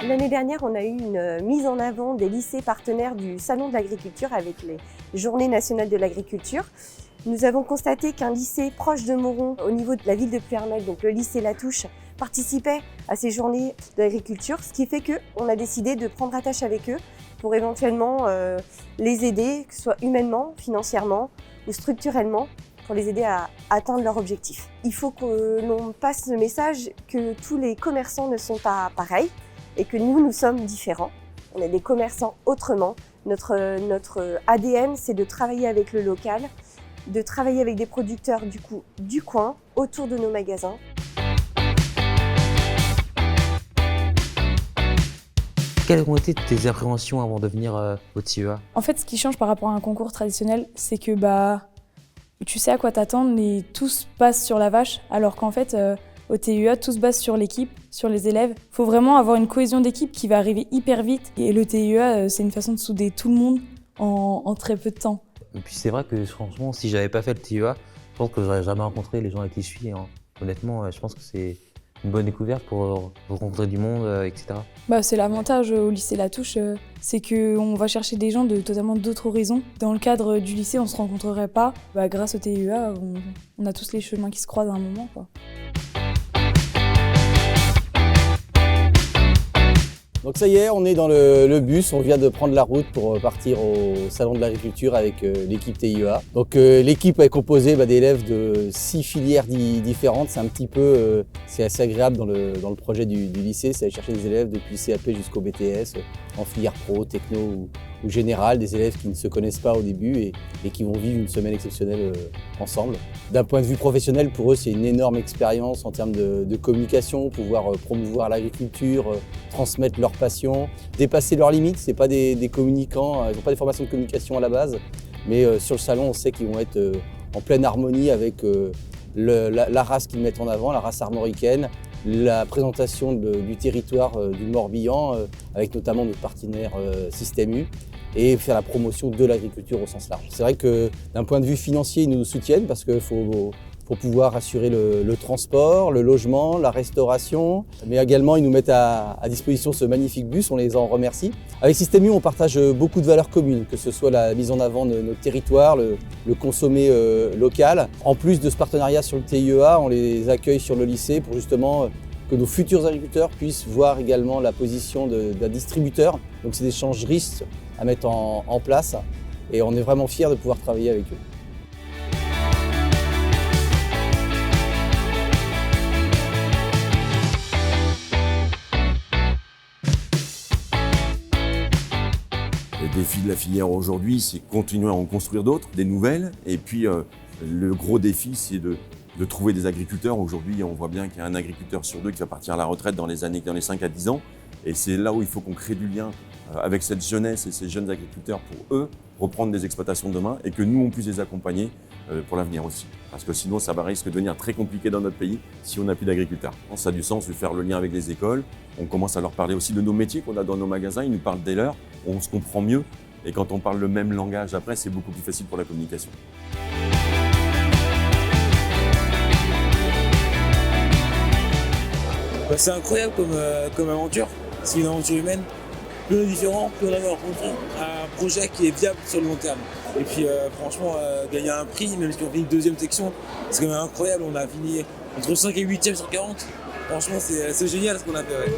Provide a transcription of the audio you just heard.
L'année dernière, on a eu une mise en avant des lycées partenaires du Salon de l'agriculture avec les Journées nationales de l'agriculture. Nous avons constaté qu'un lycée proche de Moron, au niveau de la ville de Plouermel, donc le lycée Latouche, participait à ces Journées de l'agriculture, ce qui fait qu'on a décidé de prendre attache avec eux pour éventuellement les aider, que ce soit humainement, financièrement ou structurellement, pour les aider à atteindre leurs objectifs. Il faut que l'on passe le message que tous les commerçants ne sont pas pareils et que nous sommes différents. On est des commerçants autrement. Notre ADN, c'est de travailler avec le local, de travailler avec des producteurs du coin, autour de nos magasins. Quelles ont été tes appréhensions avant de venir au TIEA? En fait, ce qui change par rapport à un concours traditionnel, c'est que tu sais à quoi t'attendre et tout se passe sur la vache, alors qu'en fait, au TIEA, tout se base sur l'équipe, sur les élèves. Il faut vraiment avoir une cohésion d'équipe qui va arriver hyper vite. Et le TIEA, c'est une façon de souder tout le monde en très peu de temps. Et puis c'est vrai que franchement, si j'avais pas fait le TIEA, je pense que j'aurais jamais rencontré les gens avec qui je suis. Honnêtement, je pense que c'est une bonne découverte pour rencontrer du monde, etc. C'est l'avantage au lycée Latouche, c'est qu'on va chercher des gens de totalement d'autres horizons. Dans le cadre du lycée, on ne se rencontrerait pas. Grâce au TIEA, on a tous les chemins qui se croisent à un moment, quoi. Donc ça y est, on est dans le bus, on vient de prendre la route pour partir au Salon de l'agriculture avec l'équipe TIEA. Donc l'équipe est composée d'élèves de 6 filières différentes. C'est un petit peu, c'est assez agréable dans le projet du lycée, c'est aller chercher des élèves depuis CAP jusqu'au BTS, en filière pro, techno ou générale, des élèves qui ne se connaissent pas au début et qui vont vivre une semaine exceptionnelle ensemble. D'un point de vue professionnel, pour eux, c'est une énorme expérience en termes de communication, pouvoir promouvoir l'agriculture, transmettre leur passion, dépasser leurs limites. Ce n'est pas des communicants, ils n'ont pas des formations de communication à la base, mais sur le salon, on sait qu'ils vont être en pleine harmonie avec la race qu'ils mettent en avant, la race armoricaine, la présentation du territoire du Morbihan, avec notamment notre partenaire Système U, et faire la promotion de l'agriculture au sens large. C'est vrai que d'un point de vue financier, ils nous soutiennent parce qu'il faut pouvoir assurer le transport, le logement, la restauration, mais également ils nous mettent à disposition ce magnifique bus, on les en remercie. Avec Système U, on partage beaucoup de valeurs communes, que ce soit la mise en avant de notre territoire, le consommé local. En plus de ce partenariat sur le TIEA, on les accueille sur le lycée pour justement que nos futurs agriculteurs puissent voir également la position d'un distributeur. Donc c'est des échanges risques à mettre en place et on est vraiment fiers de pouvoir travailler avec eux. Le défi de la filière aujourd'hui, c'est continuer à en construire d'autres, des nouvelles. Et puis le gros défi, c'est de trouver des agriculteurs. Aujourd'hui, on voit bien qu'il y a un agriculteur sur deux qui va partir à la retraite dans les 5 à 10 ans. Et c'est là où il faut qu'on crée du lien avec cette jeunesse et ces jeunes agriculteurs pour eux reprendre des exploitations demain et que nous, on puisse les accompagner pour l'avenir aussi. Parce que sinon, ça va risque de devenir très compliqué dans notre pays si on n'a plus d'agriculteurs. Ça a du sens de faire le lien avec les écoles. On commence à leur parler aussi de nos métiers qu'on a dans nos magasins. Ils nous parlent des leurs. On se comprend mieux. Et quand on parle le même langage après, c'est beaucoup plus facile pour la communication. C'est incroyable comme aventure. C'est une aventure humaine. Plus différent, plus on a rencontré un projet qui est viable sur le long terme. Et puis franchement, gagner un prix, même si on finit deuxième section, c'est quand même incroyable. On a fini entre 5 et 8e sur 40. Franchement, c'est génial ce qu'on a fait. Ouais.